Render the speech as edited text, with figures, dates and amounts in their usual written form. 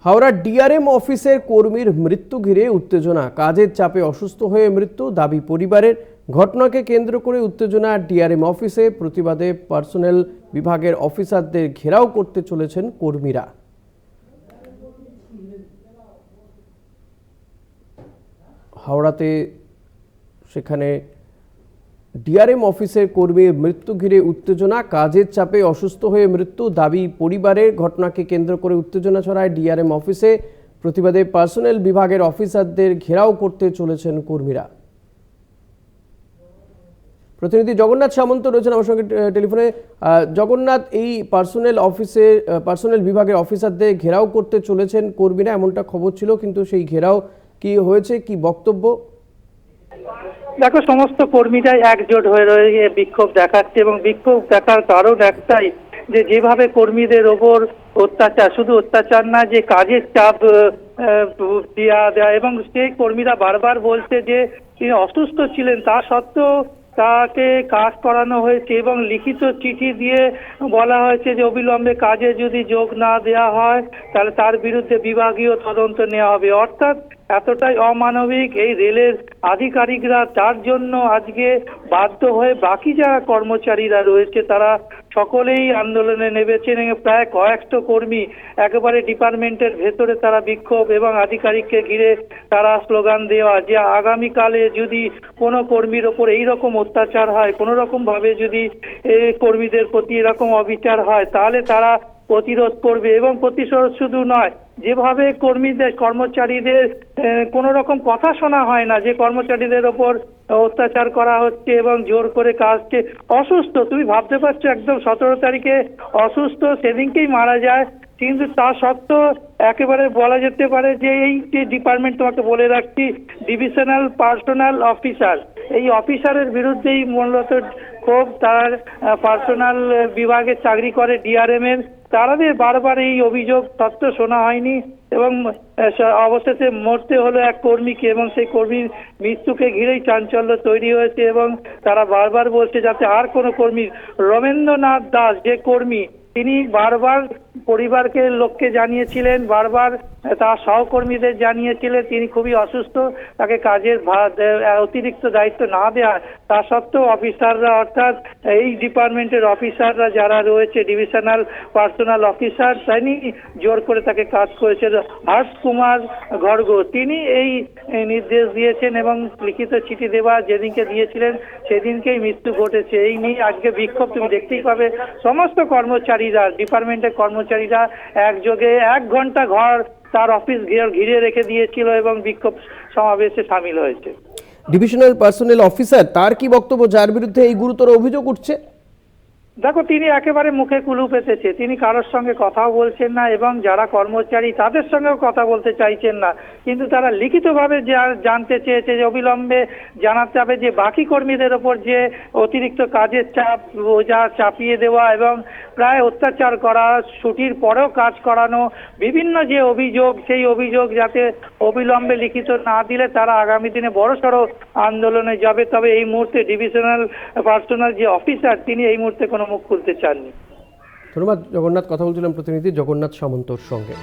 Howrah DRM অফিসের কর্মীর মৃত্যু ঘিরে উত্তেজনা। কাজের চাপে অসুস্থ হয়ে মৃত্যু, দাবি পরিবারের। ঘটনাকে কেন্দ্র করে উত্তেজনা ডিআরএম অফিসে। প্রতিবাদে পার্সোনেল বিভাগের অফিসারদের ঘেরাও করতে চলেছেন কর্মীরা। হাওড়াতে সেখানে ডিআরএম অফিসের কর্মীর মৃত্যু ঘিরে উত্তেজনা। কাজের চাপে অসুস্থ হয়ে মৃত্যু, দাবি পরিবারের। ঘটনাকে কেন্দ্র করে উত্তেজনা ছড়ায় ডিআরএম অফিসে। প্রতিবাদে পার্সোনেল বিভাগের অফিসারদের ঘেরাও করতে চলেছেন কর্মীরা। প্রতিনিধি জগন্নাথ সামন্ত রয়েছেন আমার সঙ্গে টেলিফোনে। জগন্নাথ, এই পার্সোনেল বিভাগের অফিসারদের ঘেরাও করতে চলেছেন কর্মীরা, এমনটা খবর ছিল, কিন্তু সেই ঘেরাও কি হয়েছে, কি বক্তব্য? দেখো, সমস্ত কর্মীরাই একজোট হয়ে রয়ে বিক্ষোভ দেখাচ্ছে এবং বিক্ষোভ দেখার কারণ একটাই, যে যেভাবে কর্মীদের ওপর অত্যাচার, শুধু অত্যাচার না, যে কাজের চাপ দেয়া এবং সেই কর্মীরা বারবার বলছে যে তিনি অসুস্থ ছিলেন, তা সত্ত্বেও তাকে কাজ করানো হয়েছে এবং লিখিত চিঠি দিয়ে বলা হয়েছে যে অবিলম্বে কাজে যদি যোগ না দেওয়া হয় তাহলে তার বিরুদ্ধে বিভাগীয় তদন্ত নেওয়া হবে। অর্থাৎ এতটাই অমানবিক এই রেলের আধিকারিকরা, তার জন্য আজকে বাধ্য হয়ে বাকি যারা কর্মচারীরা রয়েছে তারা সকলেই আন্দোলনে নেমেছেন। প্রায় কয়েকশো কর্মী একেবারে ডিপার্টমেন্টের ভেতরে তারা বিক্ষোভ এবং আধিকারিককে ঘিরে তারা স্লোগান দেওয়া, যে আগামীকালে যদি কোনো কর্মীর ওপর এইরকম অত্যাচার হয়, কোনো রকম ভাবে যদি কর্মীদের প্রতি এরকম অবিচার হয়, তাহলে তারা প্রতিরোধ করবে। এবং প্রতিরোধ শুধু নয়, যেভাবে কর্মচারীদের কোনো রকম কথা শোনা হয় না, যে কর্মচারীদের ওপর অত্যাচার করা হচ্ছে এবং জোর করে কাজকে, অসুস্থ, তুমি ভাবতে পারছো, একদম 17 তারিখে অসুস্থ, সেদিনকেই মারা যায়, কিন্তু তা সত্ত্বেও একেবারে বলা যেতে পারে যে এই যে ডিপার্টমেন্ট, তোমাকে বলে রাখছি, ডিভিশনাল পার্সোনাল অফিসার, এই অফিসারের বিরুদ্ধেই মূলত ক্ষোভ। তার পার্সোনাল বিভাগে চাকরি করে ডিআরএম এর, তাদের বারবার এই অভিযোগ সত্ত্বেও শোনা হয়নি এবং অবশেষে মরতে হলো এক কর্মীকে এবং সেই কর্মীর মৃত্যুকে ঘিরেই চাঞ্চল্য তৈরি হয়েছে এবং তারা বারবার বলছে যাতে আর কোনো কর্মী, রমেন্দ্রনাথ দাস যে কর্মী, তিনি বারবার পরিবারকে লোককে জানিয়েছিলেন, বারবার তার সহকর্মীদের জানিয়েছিলেন তিনি খুবই অসুস্থ, তাকে কাজের অতিরিক্ত দায়িত্ব না দেওয়া, তা সত্ত্বেও অফিসাররা, অর্থাৎ এই ডিপার্টমেন্টের অফিসাররা যারা রয়েছে, ডিভিশনাল পার্সোনাল অফিসার, তিনি জোর করে তাকে কাজ করেছেন। হর্ষ কুমার গর্গ তিনি এই নির্দেশ দিয়েছেন এবং লিখিত চিঠি দেওয়া যেদিনকে দিয়েছিলেন সেদিনকেই মৃত্যু ঘটেছে। এই নিয়ে আজকে বিক্ষোভ তুমি দেখতেই পাবে, সমস্ত কর্মচারীরা, ডিপার্টমেন্টের কর্মচারীরা একযোগে 1 ঘন্টা ঘর তার অফিস ঘিরে রেখে দিয়েছিল এবং বিক্ষোভ সমাবেশে সামিল হয়েছে। ডিভিশনাল পার্সোনেল অফিসার, তার কি বক্তব্য, যার বিরুদ্ধে এই গুরুতর অভিযোগ উঠছে? দেখো, তিনি একেবারে মুখে কুলু পেতেছে, তিনি কারোর সঙ্গে কথাও বলছেন না এবং যারা কর্মচারী তাদের সঙ্গেও কথা বলতে চাইছেন না, কিন্তু তারা লিখিতভাবে জানতে চেয়েছে যে অবিলম্বে জানাতে হবে যে বাকি কর্মীদের ওপর যে অতিরিক্ত কাজের চাপ, বোঝা চাপিয়ে দেওয়া এবং প্রায় অত্যাচার করা, ছুটির পরেও কাজ করানো, বিভিন্ন যে অভিযোগ, সেই অভিযোগ যাতে অবিলম্বে লিখিত না দিলে তারা আগামী দিনে বড়সড় আন্দোলনে যাবে। তবে এই মুহূর্তে ডিভিশনাল পার্সোনাল যে অফিসার, তিনি এই মুহূর্তে কোনো মুখ খুলতে চাননি। ধন্যবাদ জগন্নাথ। কথা বলছিলাম প্রতিনিধি জগন্নাথ সামন্তর সঙ্গে।